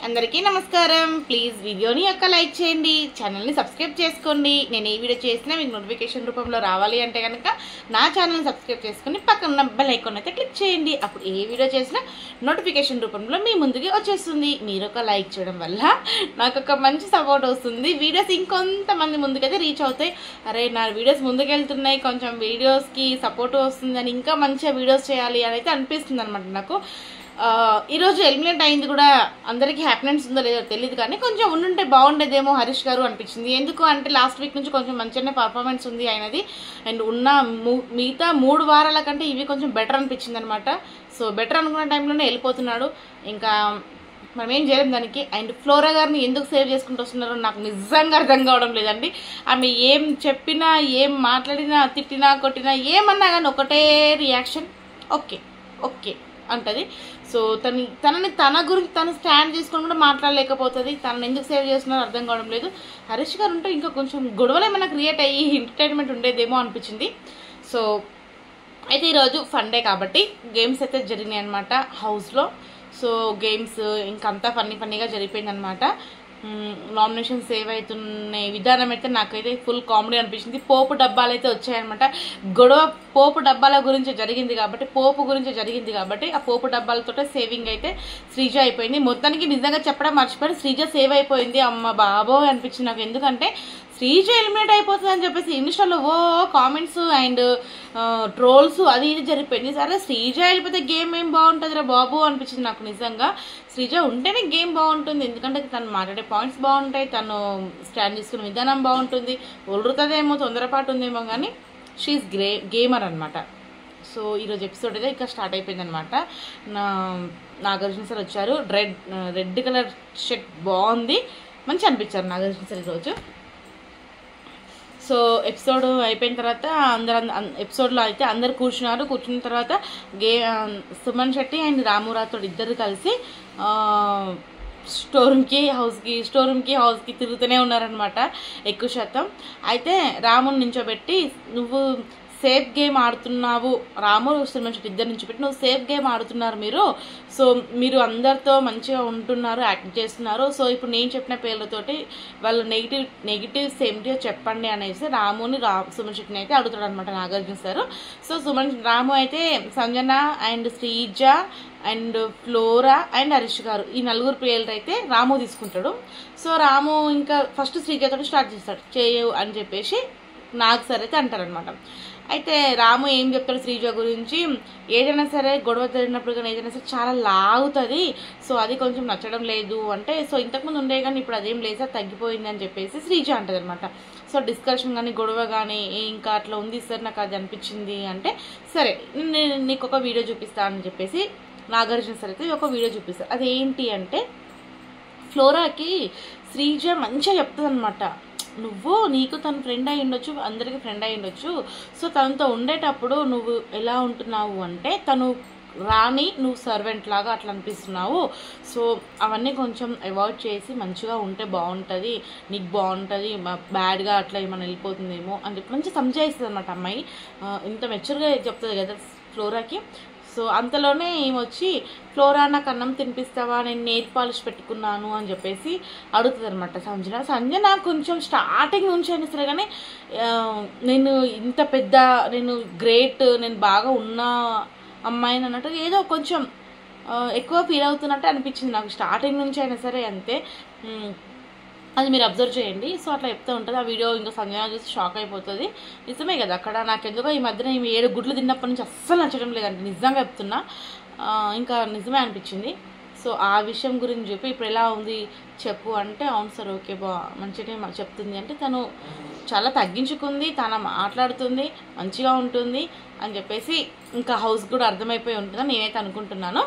అందరికీ నమస్కారం. ప్లీజ్ వీడియోని లైక్ చేయండి, ఛానల్ని సబ్స్క్రైబ్ చేసుకోండి. నేను ఏ వీడియో చేసినా మీకు నోటిఫికేషన్ రూపంలో రావాలి అంటే కనుక నా ఛానల్ని సబ్స్క్రైబ్ చేసుకుని పక్కన ఉన్న బెల్ ఐకాన్ అయితే క్లిక్ చేయండి. అప్పుడు ఏ వీడియో చేసినా నోటిఫికేషన్ రూపంలో మీ ముందుకి వచ్చేస్తుంది. మీరు ఒక లైక్ చేయడం వల్ల నాకు ఒక మంచి సపోర్ట్ వస్తుంది. వీడియోస్ ఇంకొంతమంది ముందుకైతే రీచ్ అవుతాయి. అరే నా వీడియోస్ ముందుకెళ్తున్నాయి, కొంచెం వీడియోస్కి సపోర్ట్ వస్తుందని ఇంకా మంచిగా వీడియోస్ చేయాలి అని అయితే అనిపిస్తుంది అనమాట నాకు. ఈరోజు ఎలిమినేట్ అయింది కూడా అందరికీ హ్యాపీనెస్ ఉందో లేదో తెలియదు, కానీ కొంచెం ఉండుంటే బాగుండేదేమో హరీష్ గారు అనిపించింది. ఎందుకు అంటే లాస్ట్ వీక్ నుంచి కొంచెం మంచిగానే పర్ఫార్మెన్స్ ఉంది ఆయనది, అండ్ ఉన్న మిగతా 3 వారాల కంటే ఇవి కొంచెం బెటర్ అనిపించింది అనమాట. సో బెటర్ అనుకున్న టైంలోనే వెళ్ళిపోతున్నాడు, ఇంకా మనం ఏం చేయలేం దానికి. అండ్ ఫ్లోరా గారిని ఎందుకు సేవ్ చేసుకుంటూ వస్తున్నారో నాకు నిజంగా అర్థం కావడం లేదండి. ఆమె ఏం చెప్పినా, ఏం మాట్లాడినా, తిట్టినా, కొట్టినా, ఏమన్నా కానీ ఒకటే రియాక్షన్, ఓకే ఓకే అంటది. సో తనని తన గురించి తను స్టాండ్ చేసుకొని కూడా మాట్లాడలేకపోతుంది. తనని ఎందుకు సేవ్ చేస్తున్నారో అర్థం కావడం లేదు. హరీష్ గారు ఉంటే ఇంకా కొంచెం గొడవలు ఏమైనా క్రియేట్ అయ్యి ఎంటర్టైన్మెంట్ ఉండేదేమో అనిపించింది. సో అయితే ఈరోజు ఫండే కాబట్టి గేమ్స్ అయితే జరిగినాయి అనమాట హౌస్లో. సో గేమ్స్ ఇంకంతా ఫన్నీగా జరిగిపోయింది అనమాట. నామినేషన్ సేవ్ అవుతున్న విధానం అయితే నాకైతే ఫుల్ కామెడీ అనిపించింది. పోపు డబ్బాలు అయితే వచ్చాయన్నమాట. గొడవ పోపు డబ్బాల గురించి జరిగింది కాబట్టి, పోపు గురించి జరిగింది కాబట్టి ఆ పోపు డబ్బాలతో సేవింగ్ అయితే శ్రీజ అయిపోయింది. మొత్తానికి నిజంగా చెప్పడం మర్చిపోయి శ్రీజ సేవ్ అయిపోయింది. అమ్మ బాబోయ్ అనిపించింది నాకు. ఎందుకంటే శ్రీజ ఎలిమినేట్ అయిపోతుంది అని చెప్పేసి ఇన్స్టాలో కామెంట్స్ అండ్ ట్రోల్స్ అది ఇది జరిగిపోయింది. సరే శ్రీజ వెళ్ళిపోతే గేమ్ ఏం బాగుంటుంది రా బాబు అనిపించింది నాకు. నిజంగా శ్రీజ ఉంటేనే గేమ్ బాగుంటుంది, ఎందుకంటే తను మాట్లాడే పాయింట్స్ బాగుంటాయి, తను స్టాండ్ చేసుకునే విధానం బాగుంటుంది. ఒళ్ళుతుందేమో, తొందరపాటు ఉందేమో, కానీ షీఈస్ గేమర్ అనమాట. సో ఈరోజు ఎపిసోడ్ అయితే ఇంకా స్టార్ట్ అయిపోయింది అనమాట. నాగార్జున సార్ వచ్చారు, రెడ్ కలర్ షర్ట్ బాగుంది, మంచి అనిపించారు నాగార్జున సార్ ఈరోజు. సో ఎపిసోడ్ అయిపోయిన తర్వాత ఎపిసోడ్లో అయితే అందరు కూర్చున్న తర్వాత సుమన్ శెట్టి అండ్ రాము రాథోడ్ ఇద్దరు కలిసి స్టోర్ రూమ్కి హౌస్కి తిరుగుతూనే ఉన్నారనమాట ఎక్కువ శాతం. అయితే రాముని నించోబెట్టి, నువ్వు సేఫ్ గేమ్ ఆడుతున్నావు, రాము సుమన్ శెట్టి ఇద్దరు నుంచి పెట్టి నువ్వు సేఫ్ గేమ్ ఆడుతున్నారు మీరు. సో మీరు అందరితో మంచిగా ఉంటున్నారు, యాక్ట్ చేస్తున్నారు. సో ఇప్పుడు నేను చెప్పిన పేర్లతోటి వాళ్ళు నెగిటివ్స్ ఏమిటో చెప్పండి అనేసి రాముని సుమన్ శెట్టిని అయితే అడుగుతాడు అనమాట నాగార్జున సార్. సో రాము అయితే Sanjana and Sreeja and flora and Harish గారు, ఈ 4 పేర్లు అయితే రాము తీసుకుంటాడు. సో రాము ఇంకా ఫస్ట్ శ్రీజతో స్టార్ట్ చేస్తాడు, చేయు అని చెప్పేసి నాగ్ సార్ అయితే అంటారనమాట. అయితే రాము ఏం చెప్తాడు శ్రీజ గురించి, ఏదైనా సరే గొడవ జరిగినప్పుడు కానీ ఏదైనా సరే చాలా లాగుతుంది, సో అది కొంచెం నచ్చడం లేదు అంటే, సో ఇంతకుముందు ఉండే కానీ ఇప్పుడు అదేం లేదు సార్, తగ్గిపోయింది అని చెప్పేసి శ్రీజ అంటది అనమాట. సో డిస్కషన్ కానీ గొడవ కానీ ఇంకా అట్లా ఉంది సార్, నాకు అది అనిపించింది అంటే, సరే నేను నీకు ఒక వీడియో చూపిస్తాను అని చెప్పేసి నాగార్జున సార్ అయితే ఒక వీడియో చూపిస్తారు. అదేంటి అంటే ఫ్లోరాకి శ్రీజ మంచిగా చెప్తుంది అనమాట, నీకు తన ఫ్రెండ్ అయి ఉండొచ్చు, అందరికీ ఫ్రెండ్ అయి ఉండొచ్చు, సో తనతో ఉండేటప్పుడు నువ్వు ఎలా ఉంటున్నావు అంటే తను రాణి, నువ్వు సర్వెంట్ లాగా అట్లా అనిపిస్తున్నావు. సో అవన్నీ కొంచెం అవాయిడ్ చేసి మంచిగా ఉంటే బాగుంటుంది, నీకు బాగుంటుంది, బ్యాడ్గా అట్లా ఏమైనా వెళ్ళిపోతుందేమో అని చెప్పి మంచి సంజాయిస్తుంది అనమాట అమ్మాయి. ఇంత మెచ్యూర్గా చెప్తుంది కదా ఫ్లోరాకి. సో అంతలోనే ఏమొచ్చి, ఫ్లోరా నాకు అన్నం తినిపిస్తావా, నేను నెయిల్ పాలిష్ పెట్టుకున్నాను అని చెప్పేసి అడుగుతుంది అనమాట సంజన కొంచెం స్టార్టింగ్ నుంచి అయినా సరే కానీ నేను ఇంత పెద్ద, నేను గ్రేట్, నేను బాగా ఉన్న అమ్మాయిని అన్నట్టు ఏదో కొంచెం ఎక్కువ ఫీల్ అవుతున్నట్టు అనిపించింది నాకు స్టార్టింగ్ నుంచి అయినా సరే. అంతే, అది మీరు అబ్జర్వ్ చేయండి. సో అట్లా చెప్తూ ఉంటుంది. ఆ వీడియో ఇంకా సంజన చూసి షాక్ అయిపోతుంది. నిజమే కదా, అక్కడ నాకెందుకో ఈ మధ్యన 7 గుడ్లు తిన్నప్పటి నుంచి అస్సలు నచ్చడం లేదంటే నిజంగా చెప్తున్నా, ఇంకా నిజమే అనిపించింది. సో ఆ విషయం గురించి చెప్పి ఇప్పుడు ఎలా ఉంది చెప్పు అంటే, అవును సార్ ఓకే మంచిగానే చెప్తుంది అంటే, తను చాలా తగ్గించుకుంది, తను మాట్లాడుతుంది, మంచిగా ఉంటుంది అని చెప్పేసి ఇంకా హౌస్ కూడా అర్థమైపోయి ఉంటుందని నేనైతే అనుకుంటున్నాను.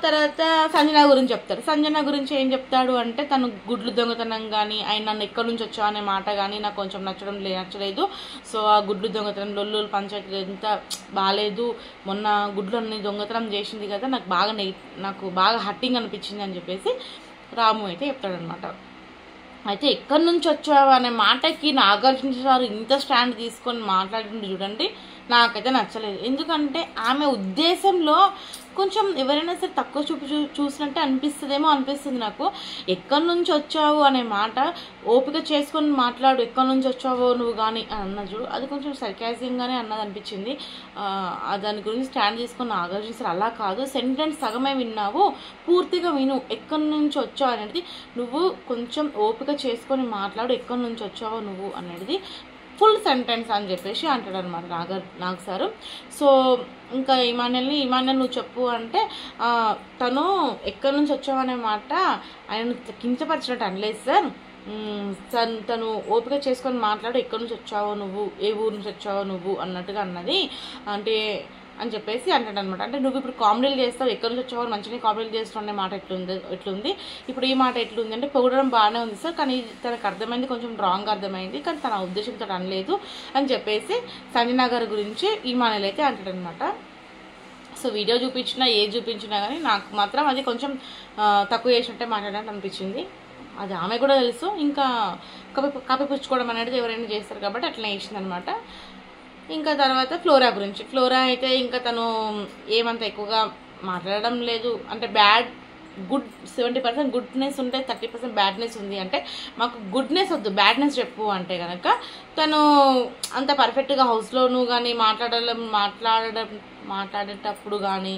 తర్వాత సంజన గురించి చెప్తాడు. సంజన గురించి ఏం చెప్తాడు అంటే, తను గుడ్లు దొంగతనం కానీ, ఆయన నన్ను ఎక్కడి నుంచి వచ్చా అనే మాట కానీ నాకు కొంచెం నచ్చలేదు. సో ఆ గుడ్లు దొంగతనం లొల్లు పంచాయతీ ఎంత బాగాలేదు, మొన్న గుడ్లు అన్ని దొంగతనం చేసింది కదా, నాకు బాగా హట్టింగ్ అనిపించింది అని చెప్పేసి రాము అయితే చెప్తాడనమాట. అయితే ఎక్కడి నుంచి వచ్చావు అనే మాటకి నాగార్జున సార్ ఇంత స్టాండ్ తీసుకొని మాట్లాడింది చూడండి, నాకైతే నచ్చలేదు. ఎందుకంటే ఆమె ఉద్దేశంలో కొంచెం ఎవరైనా సరే తక్కువ చూసినట్టే అనిపిస్తుంది నాకు. ఎక్కడి నుంచి వచ్చావు అనే మాట ఓపిక చేసుకొని మాట్లాడు, ఎక్కడి నుంచి వచ్చావో నువ్వు కానీ అని అన్న చూడు, అది కొంచెం సర్కాజింగ్గానే అన్నది అనిపించింది. దాని గురించి స్టాండ్ తీసుకొని ఆలోచిస్తారు. అలా కాదు, సెంటెన్స్ సగమే విన్నావు, పూర్తిగా విను, ఎక్కడి నుంచి వచ్చావు అనేది నువ్వు కొంచెం ఓపిక చేసుకొని మాట్లాడు, ఎక్కడి నుంచి వచ్చావో నువ్వు అనేది ఫుల్ సెంటెన్స్ అని చెప్పేసి అంటాడు అనమాట నాగ్ సారు. సో ఇంకా ఇమాన్యుల్ నువ్వు చెప్పు అంటే తను ఎక్కడి నుంచి వచ్చావనే మాట ఆయన కించపరిచినట్టు అనలేదు సార్. తను ఓపిక చేసుకొని మాట్లాడు, ఎక్కడి నుంచి వచ్చావో నువ్వు, ఏ ఊరు నుంచి వచ్చావో నువ్వు అన్నట్టుగా అన్నది అంటే అని చెప్పేసి అంటాడు అనమాట. అంటే నువ్వు ఇప్పుడు కామెడీలు చేస్తావు, ఎక్కడి నుంచి వచ్చావు మంచిగా కామెడీలు చేస్తావు అనే మాట ఎట్లుంది ఇప్పుడు ఈ మాట ఎట్లుంది అంటే పొగడడం బాగానే ఉంది సార్, కానీ తనకు అర్థమైంది కొంచెం రాంగ్ అర్థమైంది, కానీ తన ఉద్దేశంతో అనలేదు అని చెప్పేసి సంజన గారి గురించి ఇమాన్యుల్ అయితే అంటాడు అనమాట. సో వీడియో చూపించినా చూపించినా కానీ నాకు మాత్రం అది కొంచెం తక్కువ చేసినట్టే మాట్లాడినట్టు అనిపించింది. అది ఆమె కూడా తెలుసు, ఇంకా కప్పిపుచ్చుకోవడం అనేది ఎవరైనా చేస్తారు కాబట్టి అట్లా వేసింది అనమాట. ఇంకా తర్వాత ఫ్లోరా అయితే ఇంకా తను ఏమంత ఎక్కువగా మాట్లాడడం లేదు. అంటే గుడ్ 70% గుడ్నెస్ ఉంటే 30% బ్యాడ్నెస్ ఉంది. అంటే మాకు గుడ్నెస్ వద్దు, బ్యాడ్నెస్ చెప్పు అంటే కనుక తను అంత పర్ఫెక్ట్గా హౌస్లోనూ కానీ మాట్లాడేటప్పుడు కానీ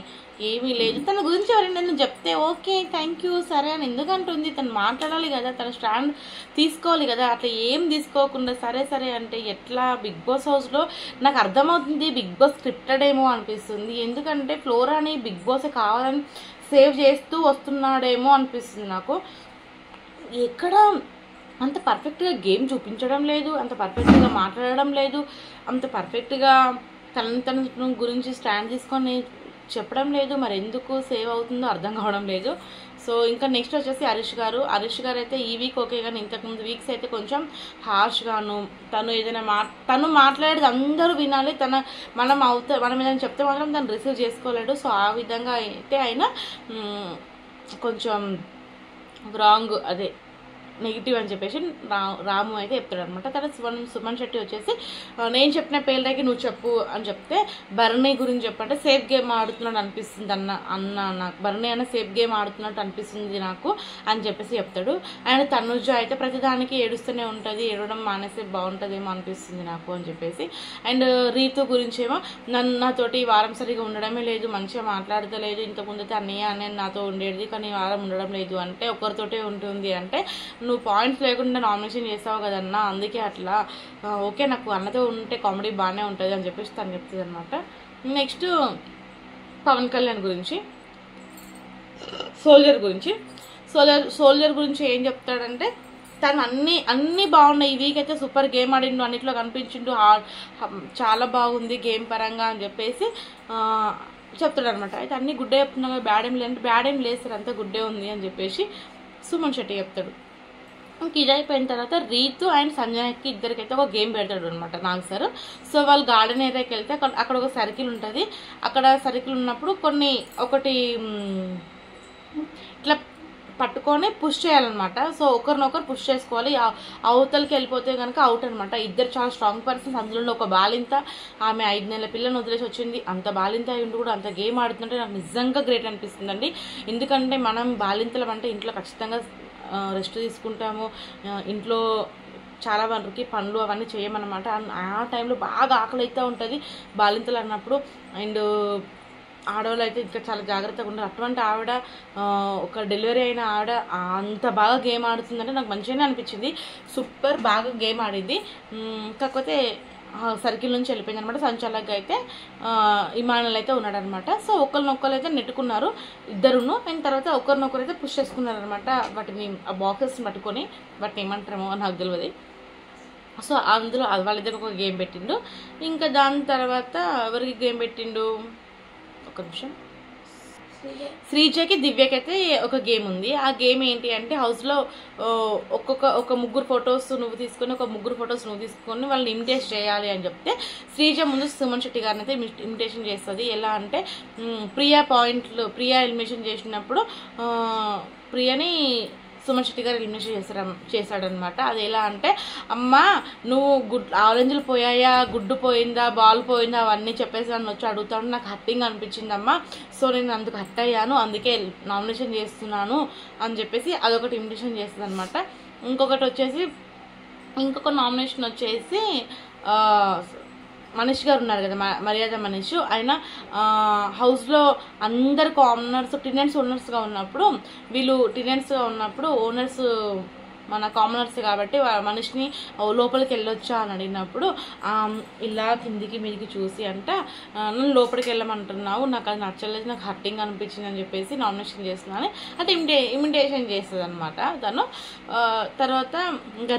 ఏమీ లేదు. తన గురించి ఎవరైనా చెప్తే ఓకే థ్యాంక్ యూ సరే అని ఎందుకంటుంది, తను మాట్లాడాలి కదా, తన స్టాండ్ తీసుకోవాలి కదా. అట్లా ఏం తీసుకోకుండా సరే అంటే ఎట్లా? బిగ్ బాస్ హౌస్లో నాకు అర్థమవుతుంది బిగ్ బాస్ స్క్రిప్టెడ్ ఏమో అనిపిస్తుంది. ఎందుకంటే ఫ్లోరాని బిగ్ బాస్ కావాలని సేవ్ చేస్తూ వస్తున్నాడేమో అనిపిస్తుంది నాకు. ఎక్కడ అంత పర్ఫెక్ట్గా గేమ్ చూపించడం లేదు, అంత పర్ఫెక్ట్గా మాట్లాడడం లేదు, అంత పర్ఫెక్ట్గా తన గురించి స్టాండ్ తీసుకొని చెప్పడం లేదు. మరి ఎందుకు సేవ్ అవుతుందో అర్థం కావడం లేదు. సో ఇంకా నెక్స్ట్ వచ్చేసి హరీష్ గారు అయితే ఈ వీక్ ఓకే, కానీ ఇంతకుముందు వీక్స్ అయితే కొంచెం హార్ష్గాను, తను ఏదైనా తను మాట్లాడేది అందరూ వినాలి, మనం ఏదైనా చెప్తే మాత్రం తను రిసీవ్ చేసుకోలేడు. సో ఆ విధంగా అయితే ఆయన కొంచెం రాంగ్, అదే నెగిటివ్ అని చెప్పేసి రాము అయితే చెప్తాడు అనమాట. తర్వాత సుమన్ శెట్టి వచ్చేసి నేను చెప్పిన పేర్లకి నువ్వు చెప్పు అని చెప్తే బర్నీ గురించి చెప్పంటే సేఫ్ గేమ్ ఆడుతున్నాడు అనిపిస్తుంది నాకు బర్నీ అన్న సేఫ్ గేమ్ ఆడుతున్నట్టు అనిపిస్తుంది నాకు అని చెప్పేసి చెప్తాడు. అండ్ తనుజ అయితే ప్రతిదానికి ఏడుస్తూనే ఉంటుంది, ఏడవడం మానేస్తే బాగుంటుందేమో అనిపిస్తుంది నాకు అని చెప్పేసి. అండ్ రీతు గురించి ఏమో నాతోటి ఈ వారం సరిగా ఉండడమే లేదు, మంచిగా మాట్లాడతలేదు, ఇంతకుముందు అయితే అన్నయ్య నాతో ఉండేది కానీ ఈ వారం ఉండడం లేదు అంటే ఒకరితోటే ఉంటుంది అంటే నువ్వు పాయింట్స్ లేకుండా నామినేషన్ చేస్తావు కదన్నా, అందుకే అట్లా ఓకే నాకు అన్నతో ఉంటే కామెడీ బాగానే ఉంటుంది అని చెప్పేసి తను చెప్తుంది అనమాట. నెక్స్ట్ పవన్ కళ్యాణ్ గురించి, సోల్జర్ గురించి ఏం చెప్తాడంటే తను అన్నీ బాగున్నాయి, ఈ వీక్ అయితే సూపర్ గేమ్ ఆడిండు, అన్నిట్లో కనిపించిండు, చాలా బాగుంది గేమ్ పరంగా అని చెప్పేసి చెప్తాడు అనమాట. అయితే అన్ని గుడ్డే చెప్తున్నా, బ్యాడ్ ఏం లేదు సార్ అంతా గుడ్డే ఉంది అని చెప్పేసి సుమన్ శెట్టి చెప్తాడు. ఇంక ఇది అయిపోయిన తర్వాత రీతు అండ్ సంజయ్కి ఇద్దరికైతే ఒక గేమ్ పెడతాడు అనమాట నాగ్ సార్. సో వాళ్ళు గార్డెన్ ఏరియాకి వెళ్తే అక్కడ ఒక సర్కిల్ ఉంటుంది. అక్కడ సర్కిల్ ఉన్నప్పుడు ఒకటి ఇట్లా పట్టుకొని పుష్ చేయాలన్నమాట. సో ఒకరినొకరు పుష్ చేసుకోవాలి, అవతలకి వెళ్ళిపోతే కనుక అవుట్ అనమాట. ఇద్దరు చాలా స్ట్రాంగ్ పర్సన్స్, అందులో ఒక బాలింత, ఆమె 5 నెలల పిల్లని వదిలేసి వచ్చింది. అంత బాలింత అయ్యిండు కూడా అంత గేమ్ ఆడుతుంటే నాకు నిజంగా గ్రేట్ అనిపిస్తుందండి. ఎందుకంటే మనం బాలింతలం అంటే ఇంట్లో ఖచ్చితంగా రెస్ట్ తీసుకుంటాము, ఇంట్లో చాలా వరకు పనులు అవన్నీ చేయమన్నమాట. ఆ టైంలో బాగా ఆకలి అయితే ఉంటుంది బాలింతలు అన్నప్పుడు. అండ్ ఆడవాళ్ళు అయితే ఇంకా చాలా జాగ్రత్తగా ఉంటారు. అటువంటి ఆవిడ, ఒక డెలివరీ అయిన ఆవిడ అంత బాగా గేమ్ ఆడుతుందంటే నాకు మంచిగానే అనిపించింది. సూపర్ బాగా గేమ్ ఆడింది. కాకపోతే సర్కిల్ నుంచి వెళ్ళిపోయింది అనమాట. సంచాలక్గా అయితే ఇమాన్యుల్ అయితే ఉన్నాడనమాట. సో ఒకరినొకరు అయితే నెట్టుకున్నారు ఇద్దరును. అయిన తర్వాత ఒకరినొకరు అయితే పుష్ చేసుకున్నారనమాట. వాటిని ఆ బాక్సెస్ని పట్టుకొని, వాటిని ఏమంటారేమో నాకు తెలియదు. సో అందులో వాళ్ళిద్దరికి ఒక గేమ్ పెట్టిండు. ఇంకా దాని తర్వాత ఎవరికి గేమ్ పెట్టిండు, ఒక నిమిషం, శ్రీజకి దివ్యకి అయితే ఒక గేమ్ ఉంది. ఆ గేమ్ ఏంటి అంటే హౌస్లో ఒక ముగ్గురు ఫొటోస్ నువ్వు తీసుకొని, ఒక ముగ్గురు ఫొటోస్ నువ్వు తీసుకొని వాళ్ళని ఇమిటేట్ చేయాలి అని చెప్తే శ్రీజ ముందు సుమన్ శెట్టి గారిని అయితే ఇమిటేషన్ చేస్తుంది. ఎలా అంటే ప్రియా ఎలిమినేషన్ చేసినప్పుడు ప్రియని సుమన్ శెట్టి గారు ఎలిమినేషన్ చేశాడనమాట. అది ఎలా అంటే, అమ్మ నువ్వు ఆరెంజ్లు పోయాయా, గుడ్డు పోయిందా, బాల్ పోయిందా అవన్నీ చెప్పేసి నన్ను వచ్చి అడుగుతాడు. నాకు హట్టింగ్ అనిపించిందమ్మా, సో నేను అందుకు హట్ అయ్యాను, అందుకే నామినేషన్ చేస్తున్నాను అని చెప్పేసి అదొకటి ఇన్విటేషన్ చేస్తుంది అనమాట. ఇంకొక నామినేషన్ వచ్చేసి మనీష్ గారు ఉన్నారు కదా, మర్యాద మనీష్. ఆయన హౌస్లో అందరు కామనర్స్ టెనెంట్స్ ఓనర్స్గా ఉన్నప్పుడు, వీళ్ళు టెనెంట్స్గా ఉన్నప్పుడు ఓనర్స్ మన కామనర్స్ కాబట్టి మనిషిని లోపలికి వెళ్ళొచ్చా అని అడిగినప్పుడు ఇలా కిందికి మీదికి చూసి అంట, నన్ను లోపలికి వెళ్ళమంటున్నావు, నాకు అది నచ్చలేదు, నాకు హర్టింగ్ అనిపించింది అని చెప్పేసి నామినేషన్ చేస్తున్నాను అంటే ఇమిటేషన్ చేస్తుంది అనమాట తను. తర్వాత ఇంకా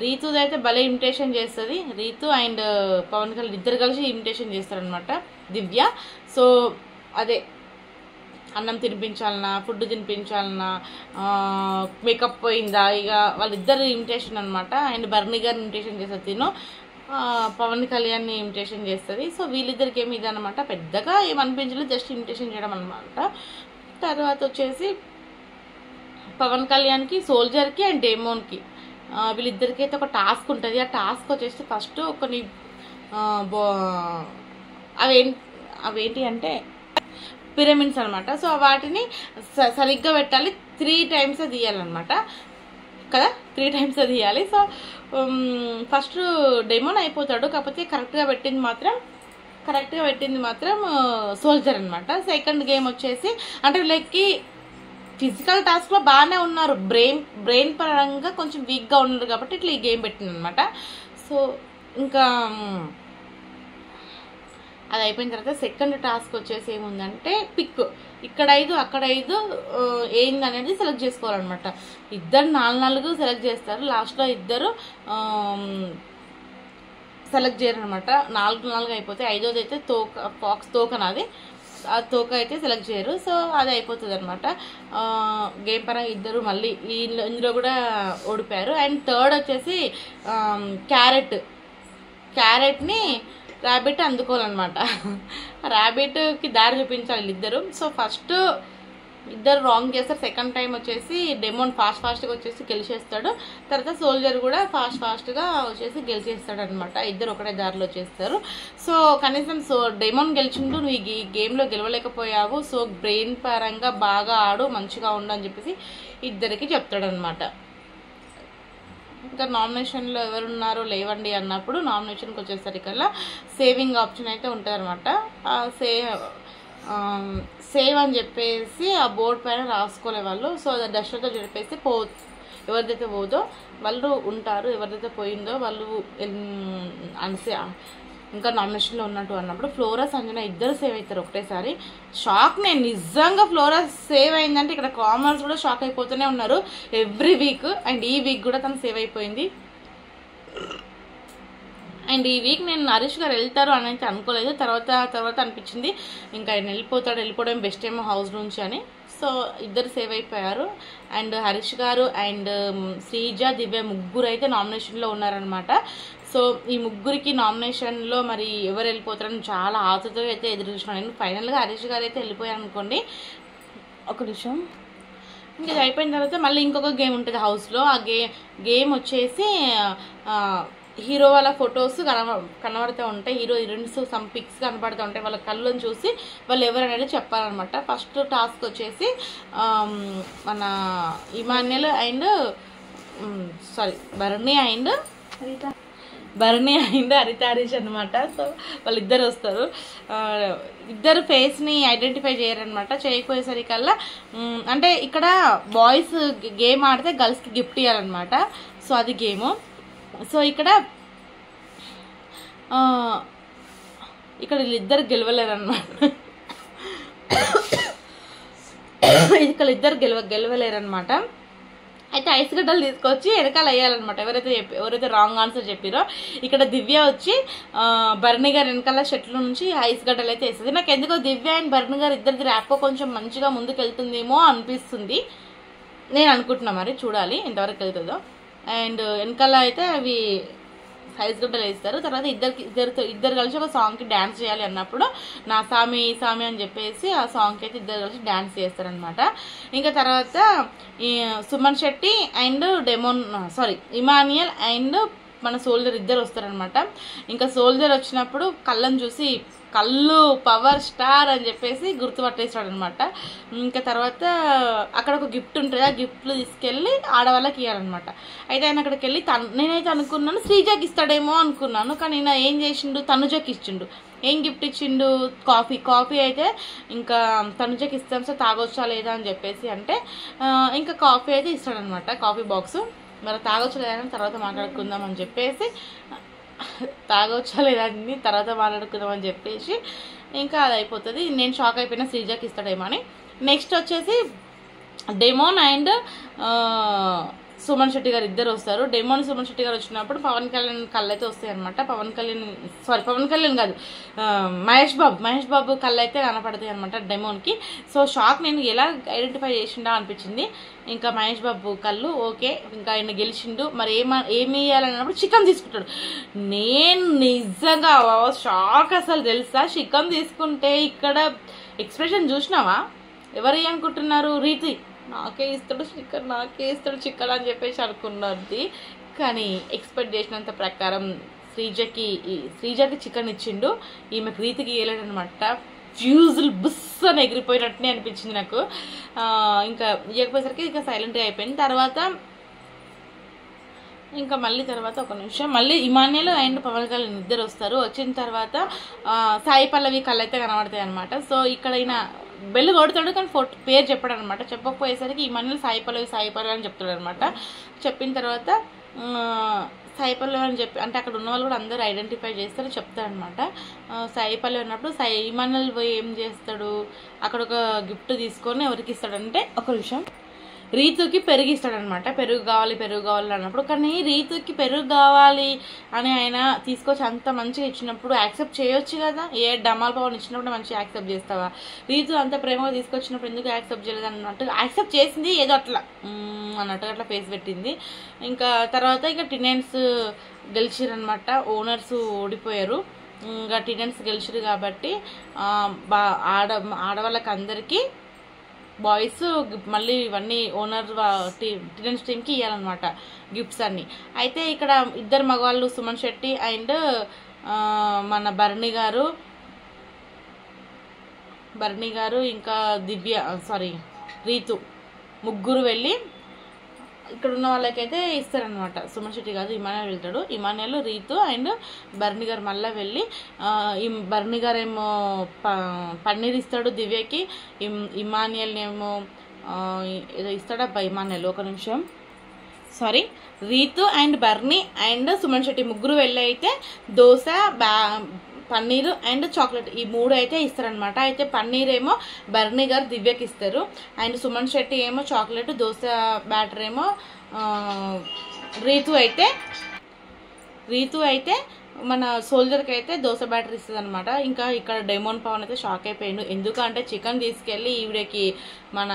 రీతుది అయితే భలే ఇమిటేషన్ చేస్తుంది. రీతు అండ్ పవన్ కళ్యాణ్ ఇద్దరు కలిసి ఇమిటేషన్ చేస్తారనమాట దివ్య. సో అదే అన్నం తినిపించాలన్నా, ఫుడ్ తినిపించాలన్నా, మేకప్ పోయిందా, ఇక వాళ్ళిద్దరు ఇమిటేషన్ అనమాట. అండ్ బర్నీ గారిని ఇమిటేషన్ చేస్తుంది తిను, పవన్ కళ్యాణ్ని ఇమిటేషన్ చేస్తుంది. సో వీళ్ళిద్దరికి ఏమి ఇదనమాట, పెద్దగా ఏమనిపించలేదు, జస్ట్ ఇమిటేషన్ చేయడం అనమాట. తర్వాత వచ్చేసి పవన్ కళ్యాణ్కి, సోల్జర్కి అండ్ డేమోన్కి వీళ్ళిద్దరికి అయితే ఒక టాస్క్ ఉంటుంది. ఆ టాస్క్ వచ్చేసి ఫస్ట్ కొన్ని అవేంటి అంటే పిరమిడ్స్ అనమాట. సో వాటిని సరిగ్గా పెట్టాలి, 3 times తీయాలన్నమాట కదా, 3 times తీయాలి. సో ఫస్ట్ డెమోన్ అయిపోతాడు, కాకపోతే కరెక్ట్గా పెట్టింది మాత్రం సోల్జర్ అనమాట. సెకండ్ గేమ్ వచ్చేసి అంటే వీళ్ళకి ఫిజికల్ టాస్క్లో బాగానే ఉన్నారు, బ్రెయిన్ పరంగా కొంచెం వీక్గా ఉన్నారు కాబట్టి ఇట్లా ఈ గేమ్ పెట్టింది అనమాట. సో ఇంకా అది అయిపోయిన తర్వాత సెకండ్ టాస్క్ వచ్చేసి ఏముందంటే పిక్, ఇక్కడ 5 అక్కడ 5 ఏంది అనేది సెలెక్ట్ చేసుకోవాలన్నమాట. ఇద్దరు 4 సెలెక్ట్ చేస్తారు, లాస్ట్లో ఇద్దరు సెలెక్ట్ చేయరు అనమాట. 4 అయిపోతే 5వది అయితే ఫాక్స్ తోకనాది, ఆ తోక అయితే సెలెక్ట్ చేయరు. సో అది అయిపోతుంది అనమాట. గేమ్ పరంగా ఇద్దరు మళ్ళీ ఇందులో కూడా ఓడిపోయారు. అండ్ థర్డ్ వచ్చేసి క్యారెట్ని ర్యాబిట్ అందుకోవాలన్నమాట. ర్యాబిట్కి దారి చూపించాలి వీళ్ళిద్దరు. సో ఫస్ట్ ఇద్దరు రాంగ్ చేస్తారు, సెకండ్ టైం వచ్చేసి డెమోన్ ఫాస్ట్గా వచ్చేసి గెలిచేస్తాడు, తర్వాత సోల్జర్ కూడా ఫాస్ట్గా వచ్చేసి గెలిచేస్తాడు అనమాట. ఇద్దరు ఒకటే దారిలో వచ్చేస్తారు. సో కనీసం డెమోన్ గెలిచిండు, నువ్వు ఈ గేమ్లో గెలవలేకపోయావు, సో బ్రెయిన్ పరంగా బాగా ఆడు, మంచిగా ఉండు అని చెప్పేసి ఇద్దరికి చెప్తాడు అనమాట. ఇంకా నామినేషన్లో ఎవరున్నారో లేవండి అన్నప్పుడు నామినేషన్కి వచ్చేసరికల్లా సేవింగ్ ఆప్షన్ అయితే ఉంటుంది అనమాట. సేవ్ అని చెప్పేసి ఆ బోర్డు పైన రాసుకోలే వాళ్ళు. సో అది డస్టర్తో చెప్పేసి ఎవరిదైతే పోదో వాళ్ళు ఉంటారు, ఎవరిదైతే పోయిందో వాళ్ళు ఇంకా నామినేషన్లో ఉన్నట్టు అన్నప్పుడు ఫ్లోరా సంజన ఇద్దరు సేవ్ అవుతారు ఒకటేసారి. షాక్, నేను నిజంగా ఫ్లోరా సేవ్ అయిందంటే ఇక్కడ కామర్స్ కూడా షాక్ అయిపోతూనే ఉన్నారు ఎవ్రీ వీక్. అండ్ ఈ వీక్ కూడా తను సేవ్ అయిపోయింది. అండ్ ఈ వీక్ నేను హరీష్ గారు వెళ్తారు అని అయితే అనుకోలేదు, తర్వాత అనిపించింది ఇంకా ఆయన వెళ్ళిపోవడం బెస్ట్ ఏమో హౌస్ నుంచి అని. సో ఇద్దరు సేవ్ అయిపోయారు. అండ్ హరీష్ గారు అండ్ శ్రీజ, దివ్య ముగ్గురు అయితే నామినేషన్లో ఉన్నారనమాట. సో ఈ ముగ్గురికి నామినేషన్లో మరి ఎవరు వెళ్ళిపోతారని చాలా ఆతృతగా అయితే ఎదురు చూసినాను నేను. ఫైనల్గా హరీష్ గారు అయితే వెళ్ళిపోయారు అనుకోండి. ఒక నిమిషం, ఇంకా ఇది అయిపోయిన తర్వాత మళ్ళీ ఇంకొక గేమ్ ఉంటుంది హౌస్లో. ఆ గేమ్ వచ్చేసి హీరో వాళ్ళ ఫొటోస్ కనబడుతూ ఉంటాయి, హీరోయిన్స్ సమ్ పిక్స్ కనబడుతూ ఉంటాయి, వాళ్ళ కళ్ళని చూసి వాళ్ళు ఎవరు అనేది చెప్పాలన్నమాట. ఫస్ట్ టాస్క్ వచ్చేసి మన ఇమాన్యుల్ అండ్ భరణి అండ్ హరిత హరీష్ అనమాట. సో వాళ్ళిద్దరు వస్తారు, ఇద్దరు ఫేస్ని ఐడెంటిఫై చేయరనమాట. చేయకపోయేసరికల్లా అంటే ఇక్కడ బాయ్స్ గేమ్ ఆడితే గర్ల్స్కి గిఫ్ట్ ఇవ్వాలన్నమాట. సో అది గేము. సో ఇక్కడ వీళ్ళిద్దరు గెలవలేరన్నమాట. ఇక్కడ ఇద్దరు గెలవలేరనమాట. అయితే ఐస్ గడ్డలు తీసుకొచ్చి వెనకాల వేయాలన్నమాట ఎవరైతే రాంగ్ ఆన్సర్ చెప్పారో. ఇక్కడ దివ్య వచ్చి భరణి గారు వెనకాల షెట్ల నుంచి ఐస్ గడ్డలు అయితే వేస్తుంది. నాకు ఎందుకో దివ్య అండ్ భరణి గారు ఇద్దరిది ర్యాపో కొంచెం మంచిగా ముందుకు వెళ్తుందేమో అనిపిస్తుంది, నేను అనుకుంటున్నా, మరి చూడాలి ఎంతవరకు వెళ్తుందో. అండ్ వెనకాల అయితే అవి సైజ్ గుడ్డలు వేస్తారు. తర్వాత ఇద్దరు కలిసి ఒక సాంగ్కి డ్యాన్స్ చేయాలి అన్నప్పుడు నా సామి ఈ సామి అని చెప్పేసి ఆ సాంగ్కి అయితే ఇద్దరు కలిసి డ్యాన్స్ చేస్తారనమాట. ఇంకా తర్వాత Suman Shetty and Emmanuel and మన సోల్జర్ ఇద్దరు వస్తారనమాట. ఇంకా సోల్జర్ వచ్చినప్పుడు కళ్ళని చూసి కళ్ళు పవర్ స్టార్ అని చెప్పేసి గుర్తుపట్టేస్తాడు అనమాట. ఇంకా తర్వాత అక్కడ ఒక గిఫ్ట్ ఉంటుంది, ఆ గిఫ్ట్లు తీసుకెళ్ళి ఆడవాళ్ళకి ఇవ్వాలన్నమాట. అయితే ఆయన అక్కడికి వెళ్ళి నేనైతే అనుకున్నాను శ్రీజకి ఇస్తాడేమో అనుకున్నాను, కానీ ఈయన ఏం చేసిండు, తనుజకి ఇచ్చిండు. ఏం గిఫ్ట్ ఇచ్చిండు, కాఫీ అయితే ఇంకా తనుజకి ఇస్తాం సార్ తాగొచ్చా లేదా అని చెప్పేసి అంటే ఇంకా కాఫీ అయితే ఇస్తాడనమాట, కాఫీ బాక్స్. మరి తాగొచ్చా లేదా తర్వాత మాట్లాడుకుందాం అని చెప్పేసి తర్వాత మాట్లాడుకుందామని చెప్పేసి ఇంకా అది అయిపోతుంది. నేను షాక్ అయిపోయినా శ్రీజకి ఇస్తాడేమో అని. నెక్స్ట్ వచ్చేసి డెమోన్ అండ్ సుమన్ శెట్టి గారు ఇద్దరు వస్తారు. డెమోన్ సుమన్ శెట్టి గారు వచ్చినప్పుడు పవన్ కళ్యాణ్ కళ్ళు అయితే వస్తాయి అనమాట. పవన్ కళ్యాణ్ కాదు, మహేష్ బాబు కళ్ళు అయితే కనపడతాయి అనమాట డెమోన్కి. సో షాక్, నేను ఎలా ఐడెంటిఫై చేసిండా అనిపించింది. ఇంకా మహేష్ బాబు కళ్ళు ఓకే, ఇంకా ఆయన గెలిచిండు. మరి ఏమి ఇవ్వాలన్నప్పుడు చికెన్ తీసుకుంటాడు. నేను నిజంగా షాక్ అసలు తెలుసా. చికెన్ తీసుకుంటే ఇక్కడ ఎక్స్ప్రెషన్ చూసినావా, ఎవరు అనుకుంటున్నారు, రీతి నాకే ఇస్తాడు చికెన్ అని చెప్పేసి అనుకున్నది. కానీ ఎక్స్పెక్ట్ చేసినంత ప్రకారం శ్రీజకి చికెన్ ఇచ్చిండు, ఈమెకు రీతికి ఇవ్వలేడనమాట. ఫ్యూజులు బుస్ అని ఎగిరిపోయినట్టునే అనిపించింది నాకు. ఇంకా ఇవ్వకపోయేసరికి ఇంకా సైలెంట్గా అయిపోయింది. తర్వాత ఇంకా తర్వాత ఒక నిమిషం మళ్ళీ ఇమాన్యుల్ అండ్ పవన్ కళ్యాణ్ ఇద్దరు వస్తారు. వచ్చిన తర్వాత సాయి పల్లవి కళ్ళు అయితే కనబడతాయి అనమాట. సో ఇక్కడ ఈయన బెల్లు కొడతాడు, కానీ పేరు చెప్పాడు అనమాట. చెప్పకపోయేసరికి ఇమాన్యుల్ సాయి పల్లవి అని చెప్తాడు అనమాట. చెప్పిన తర్వాత సాయి పల్లవి అని చెప్పి అంటే అక్కడ ఉన్న వాళ్ళు కూడా అందరూ ఐడెంటిఫై చేస్తారు, చెప్తారనమాట. సాయి పల్లవి అన్నప్పుడు ఇమాన్యుల్ పోయి ఏం చేస్తాడు, అక్కడ ఒక గిఫ్ట్ తీసుకొని ఎవరికి ఇస్తాడంటే ఒక విషయం రీతుకి పెరుగు ఇస్తాడనమాట. పెరుగు కావాలి అన్నప్పుడు, కానీ రీతుకి పెరుగు కావాలి అని ఆయన తీసుకొచ్చి అంత మంచిగా ఇచ్చినప్పుడు యాక్సెప్ట్ చేయొచ్చు కదా. ఏ డమాల్ పవన్ ఇచ్చినప్పుడు మంచిగా యాక్సెప్ట్ చేస్తావా, రీతు అంత ప్రేమగా తీసుకొచ్చినప్పుడు ఎందుకు యాక్సెప్ట్ చేయలేదు అన్నట్టు యాక్సెప్ట్ చేసింది, ఏదో అట్లా అన్నట్టుగా అట్లా ఫేస్ పెట్టింది. ఇంకా తర్వాత ఇక టినెన్స్ గెలిచిరనమాట, ఓనర్స్ ఓడిపోయారు. ఇంకా టినెన్స్ గెలిచిరు కాబట్టి ఆడవాళ్ళకి అందరికీ బాయ్స్ మళ్ళీ ఇవన్నీ ఓనర్ టినెన్స్ టీమ్కి ఇవ్వాలన్నమాట గిఫ్ట్స్ అన్నీ. అయితే ఇక్కడ ఇద్దరు మగవాళ్ళు సుమన్ శెట్టి అండ్ మన భరణి గారు ఇంకా రీతు ముగ్గురు వెళ్ళి ఇక్కడ ఉన్న వాళ్ళకైతే ఇస్తారనమాట. సుమన్ శెట్టి కాదు, ఇమాన్యుల్ వెళ్తాడు. ఇమాన్యుల్, రీతు అండ్ భరణి గారు మళ్ళీ వెళ్ళి భరణి గారు ఏమో పన్నీర్ ఇస్తాడు దివ్యకి, ఇమాన్యుల్ ఏమో ఏదో ఇస్తాడబ్బా ఇమాన్యుల్, ఒక నిమిషం రీతు అండ్ భరణి అండ్ సుమన్ శెట్టి ముగ్గురు వెళ్ళి అయితే దోశ పన్నీరు అండ్ చాక్లెట్ ఈ మూడు అయితే ఇస్తారనమాట. అయితే పన్నీర్ ఏమో భరణి గారు దివ్యకి ఇస్తారు, అండ్ సుమన్ శెట్టి ఏమో చాక్లెట్, దోశ బ్యాటర్ ఏమో రీతు అయితే మన సోల్జర్కి అయితే దోశ బ్యాటర్ ఇస్తుంది అనమాట. ఇంకా ఇక్కడ డెమోన్ పవన్ అయితే షాక్ అయిపోయాడు, ఎందుకంటే చికెన్ తీసుకెళ్ళి ఈవిడకి మన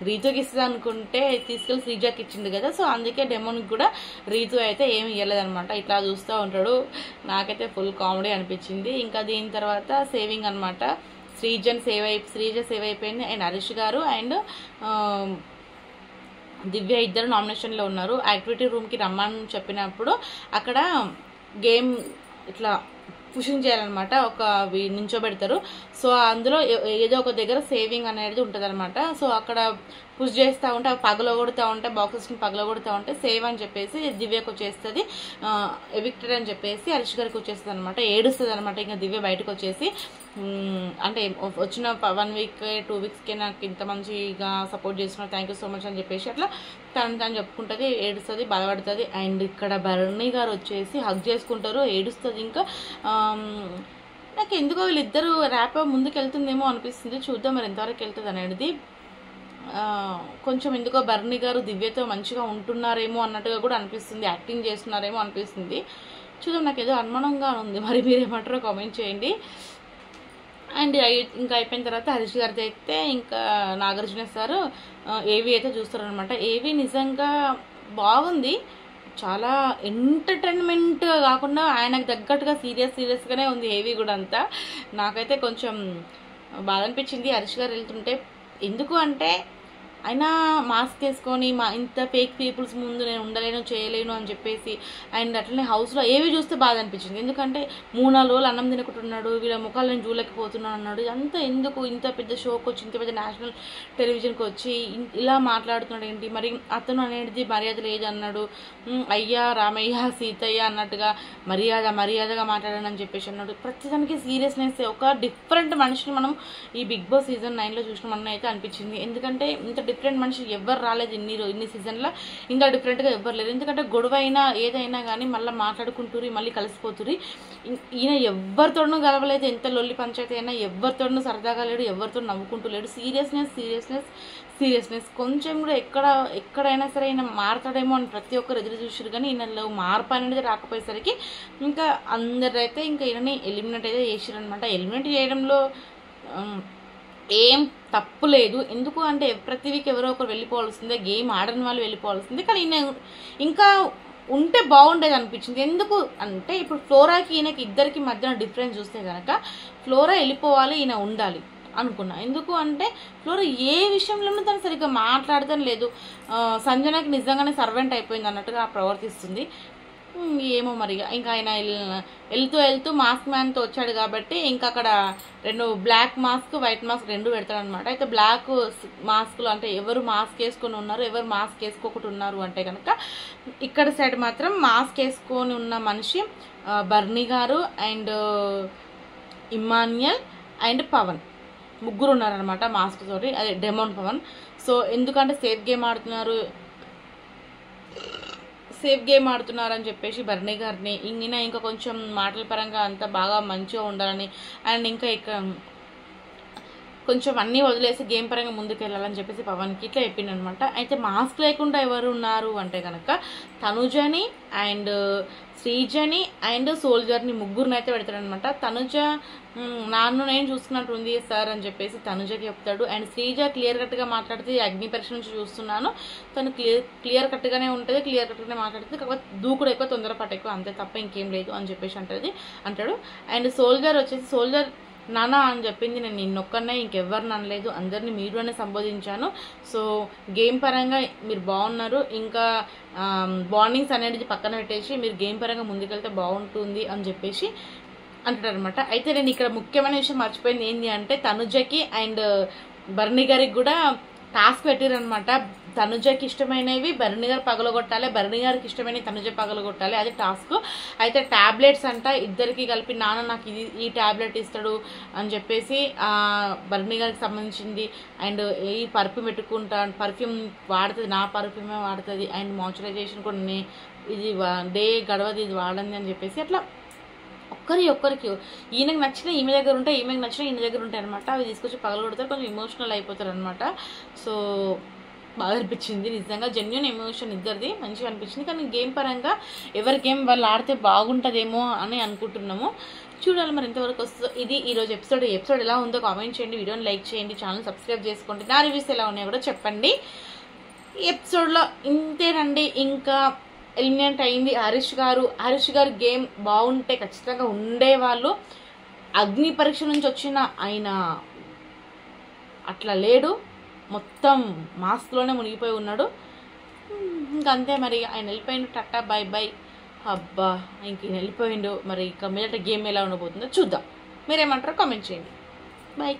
రీతుకి ఇస్తుంది అనుకుంటే తీసుకెళ్ళి శ్రీజకి ఇచ్చింది కదా. సో అందుకే డెమోన్కి కూడా రీతు అయితే ఏమి ఇవ్వలేదనమాట. ఇట్లా చూస్తూ ఉంటాడు. నాకైతే ఫుల్ కామెడీ అనిపించింది. ఇంకా దీని తర్వాత సేవింగ్ అనమాట. శ్రీజ సేవ్ అయిపోయింది అండ్ హరీష్ గారు అండ్ దివ్య ఇద్దరు నామినేషన్లో ఉన్నారు. యాక్టివిటీ రూమ్కి రమ్మని చెప్పినప్పుడు అక్కడ గేమ్ ఇట్లా పుషింగ్ చేయాలన్నమాట, ఒక నించోబెడతారు. సో అందులో ఏదో ఒక దగ్గర సేవింగ్ అనేది ఉంటుంది అనమాట. సో అక్కడ పుష్ చేస్తూ ఉంటే అవి పగలగొడుతూ ఉంటాయి, బాక్సెస్ని పగలగొడుతూ ఉంటే సేవ్ అని చెప్పేసి దివ్యకు వచ్చేస్తుంది, ఎవిక్టెడ్ అని చెప్పేసి హరీష్ గారికి వచ్చేస్తుంది అనమాట. ఏడుస్తుంది అనమాట. ఇంకా దివ్య బయటకు వచ్చేసి అంటే వచ్చిన 1 వీక్ 2 వీక్స్కే నాకు ఇంత మంచిగా సపోర్ట్ చేస్తున్నారు, థ్యాంక్ యూ సో మచ్ అని చెప్పేసి అట్లా తను చెప్పుకుంటుంది, ఏడుస్తుంది, బాధపడుతుంది. అండ్ ఇక్కడ భరణి గారు వచ్చేసి హగ్ చేసుకుంటారు, ఏడుస్తుంది. ఇంకా నాకు ఎందుకో వీళ్ళిద్దరూ ర్యాప్ ముందుకు వెళ్తుందేమో అనిపిస్తుంది, చూద్దాం మరి ఎంతవరకు వెళ్తుంది అనేది. కొంచెం ఎందుకో భరణి గారు దివ్యతో మంచిగా ఉంటున్నారేమో అన్నట్టుగా కూడా అనిపిస్తుంది, యాక్టింగ్ చేస్తున్నారేమో అనిపిస్తుంది. చూద్దాం, నాకు ఏదో అనుమానంగా ఉంది, మరి మీరేమంటారో కామెంట్ చేయండి. అండ్ ఇంకా అయిపోయిన తర్వాత హరీష్ గారితో అయితే ఇంకా నాగార్జున సార్ ఏవి అయితే చూస్తారనమాట. ఏవి నిజంగా బాగుంది, చాలా ఎంటర్టైన్మెంట్ కాకుండా ఆయనకు తగ్గట్టుగా సీరియస్గానే ఉంది హెవీ కూడా అంతా. నాకైతే కొంచెం బాధ అనిపించింది హరీష్ గారు వెళ్తుంటే. ఎందుకు అంటే ఆయన మాస్క్ వేసుకొని ఇంత ఫేక్ పీపుల్స్ ముందు నేను ఉండలేను చేయలేను అని చెప్పేసి అండ్ అట్లనే హౌస్లో ఏవి చూస్తే బాధ అనిపించింది. ఎందుకంటే 3-4 రోజులు అన్నం తినకుంటున్నాడు, వీళ్ళ ముఖాలు నేను చూడలేకపోతున్నాను అన్నాడు. ఇదంతా ఎందుకు? ఇంత పెద్ద షోకి వచ్చి ఇంత పెద్ద నేషనల్ టెలివిజన్కి వచ్చి ఇలా మాట్లాడుతున్నాడు ఏంటి? మరి అతను అనేది మర్యాద లేదు అన్నాడు. అయ్యా రామయ్య సీతయ్య అన్నట్టుగా మర్యాదగా మాట్లాడానని చెప్పేసి అన్నాడు. ప్రతిదానికి సీరియస్నెస్, ఒక డిఫరెంట్ మనిషిని మనం ఈ బిగ్ బాస్ సీజన్ 9లో చూసినామని అయితే అనిపించింది. ఎందుకంటే ఇంత డిఫరెంట్ మనిషి ఎవ్వరు రాలేదు ఇన్ని సీజన్లో, ఇంకా డిఫరెంట్గా ఎవ్వరు లేదు. ఎందుకంటే గొడవ అయినా ఏదైనా కానీ మళ్ళీ మాట్లాడుకుంటూరి, మళ్ళీ కలిసిపోతురి. ఈయన ఎవరితోనూ గలవలేదు, ఎంత లొల్లి పంచాయతీ అయినా ఎవరితోనూ సరదాగా లేడు, ఎవరితో నవ్వుకుంటూ లేడు. సీరియస్నెస్ కొంచెం కూడా ఎక్కడైనా సరే ఈయన మారుతాడేమో అని ప్రతి ఒక్కరు ఎదురు చూసారు. కానీ ఈయనలో మార్పు అనేది రాకపోయేసరికి ఇంకా అందరైతే ఇంకా ఈయనని ఎలిమినేట్ అయితే చేసారనమాట. ఎలిమినేట్ చేయడంలో ఏం తప్పు లేదు. ఎందుకు అంటే ప్రతి వీక్ ఎవరో ఒకరు వెళ్ళిపోవాల్సిందే, గేమ్ ఆడని వాళ్ళు వెళ్ళిపోవాల్సిందే. కానీ ఈయన ఇంకా ఉంటే బాగుండేది అనిపించింది. ఎందుకు అంటే ఇప్పుడు ఫ్లోరాకి ఈయనకి ఇద్దరికి మధ్యన డిఫరెన్స్ చూస్తే కనుక ఫ్లోరా వెళ్ళిపోవాలి, ఈయన ఉండాలి అనుకున్నా. ఎందుకు అంటే ఫ్లోరా ఏ విషయంలోనూ తను సరిగ్గా మాట్లాడతాను లేదు. సంజనకి నిజంగానే సర్వెంట్ అయిపోయింది అన్నట్టుగా ప్రవర్తిస్తుంది. ఏమో మరి ఇంకా ఆయన వెళ్తూ మాస్క్ మ్యాన్తో వచ్చాడు కాబట్టి ఇంకా అక్కడ 2 బ్లాక్ మాస్క్ వైట్ మాస్క్ 2 పెడతాడనమాట. అయితే బ్లాక్ మాస్క్లు అంటే ఎవరు మాస్క్ వేసుకొని ఉన్నారు, ఎవరు మాస్క్ వేసుకోకుండా ఉన్నారు అంటే కనుక ఇక్కడ సైడ్ మాత్రం మాస్క్ వేసుకొని ఉన్న మనిషి బర్నీ గారు అండ్ ఇమాన్యుయల్ అండ్ పవన్, ముగ్గురు ఉన్నారనమాట మాస్క్ తోటి. అదే డెమోన్ పవన్. సో ఎందుకంటే సేఫ్ గేమ్ ఆడుతున్నారని చెప్పేసి బర్నీ గారిని ఇంకా కొంచెం మాటల పరంగా అంతా బాగా మంచిగా ఉండాలని అండ్ ఇంకా కొంచెం అన్నీ వదిలేసి గేమ్ పరంగా ముందుకు వెళ్ళాలని చెప్పేసి పవన్కి ఇట్లా చెప్పిండనమాట. అయితే మాస్క్ లేకుండా ఎవరు ఉన్నారు అంటే కనుక తనుజని అండ్ శ్రీజని అండ్ సోల్జర్ని ముగ్గురిని అయితే పెడతాడనమాట. తనుజ నేను చూసుకున్నట్టు ఉంది సార్ అని చెప్పేసి తనుజకి చెప్తాడు. అండ్ శ్రీజ క్లియర్ కట్గా మాట్లాడితే అగ్ని పరీక్ష నుంచి చూస్తున్నాను, తను క్లియర్ కట్గానే ఉంటుంది, క్లియర్ కట్గానే మాట్లాడుతుంది, కాకపోతే దూకుడు ఎక్కువ, తొందరపాటు ఎక్కువ, అంతే తప్ప ఇంకేం లేదు అని చెప్పేసి అంటాడు. అండ్ సోల్జర్ నానా అని చెప్పింది నేను నిన్నొక్కనే ఇంకెవ్వరిని అనలేదు, అందరినీ మీరు అనే సంబోధించాను. సో గేమ్ పరంగా మీరు బాగున్నారు, ఇంకా బాండింగ్స్ అనేది పక్కన పెట్టేసి మీరు గేమ్ పరంగా ముందుకెళ్తే బాగుంటుంది అని చెప్పేసి అంటాడనమాట. అయితే నేను ఇక్కడ ముఖ్యమైన విషయం మర్చిపోయింది ఏంటి అంటే తనుజకి అండ్ బర్నీ గారికి కూడా టాస్క్ పెట్టిరనమాట. తనుజకి ఇష్టమైనవి బర్నీ గారు పగలగొట్టాలి, బర్నీ గారికి ఇష్టమైనవి తనుజ పగలగొట్టాలి, అది టాస్క్. అయితే ట్యాబ్లెట్స్ అంట ఇద్దరికి కలిపి నాన్న నాకు ఈ ట్యాబ్లెట్ ఇస్తాడు అని చెప్పేసి బర్నీ గారికి సంబంధించింది. అండ్ ఈ పర్ఫ్యూమ్ వాడుతుంది, నా పర్ఫ్యూమే వాడుతుంది, అండ్ మాయిశ్చరైజేషన్ కూడా ఇది డే గడవది, ఇది వాడండి అని చెప్పేసి అట్లా ఒక్కరికి ఈయనకు నచ్చిన ఈమె దగ్గర ఉంటాయి, ఈమెకు నచ్చిన ఈయన దగ్గర ఉంటాయి అనమాట. అవి తీసుకొచ్చి పగలగొడతారు, కొంచెం ఎమోషనల్ అయిపోతారు అనమాట. సో బాగా అనిపించింది నిజంగా, జెన్యున్ ఎమోషన్ ఇద్దరిది మంచిగా అనిపించింది. కానీ గేమ్ పరంగా ఎవరి గేమ్ వాళ్ళు ఆడితే బాగుంటుందేమో అని అనుకుంటున్నాము. చూడాలి మరి ఎంతవరకు వస్తుందో. ఇది ఈరోజు ఎపిసోడ్ ఎలా ఉందో కామెంట్ చేయండి, వీడియోని లైక్ చేయండి, ఛానల్ సబ్స్క్రైబ్ చేసుకోండి, నా రివ్యూస్ ఎలా ఉన్నాయో కూడా చెప్పండి. ఈ ఎపిసోడ్లో ఇంతేనండి. ఇంకా ఎలిమినేట్ అయింది హరీష్ గారు గేమ్ బాగుంటే ఖచ్చితంగా ఉండేవాళ్ళు. అగ్ని పరీక్ష నుంచి వచ్చిన ఆయన అట్లా లేడు, మొత్తం మాస్క్లోనే మునిగిపోయి ఉన్నాడు. ఇంకంతే మరి, ఆయన వెళ్ళిపోయిండు, టట్టా బై బై. అబ్బా ఇంక వెళ్ళిపోయిండు. మరి ఇక మీదట గేమ్ ఎలా ఉండబోతుందో చూద్దాం. మీరేమంటారో కామెంట్ చేయండి. బాయ్.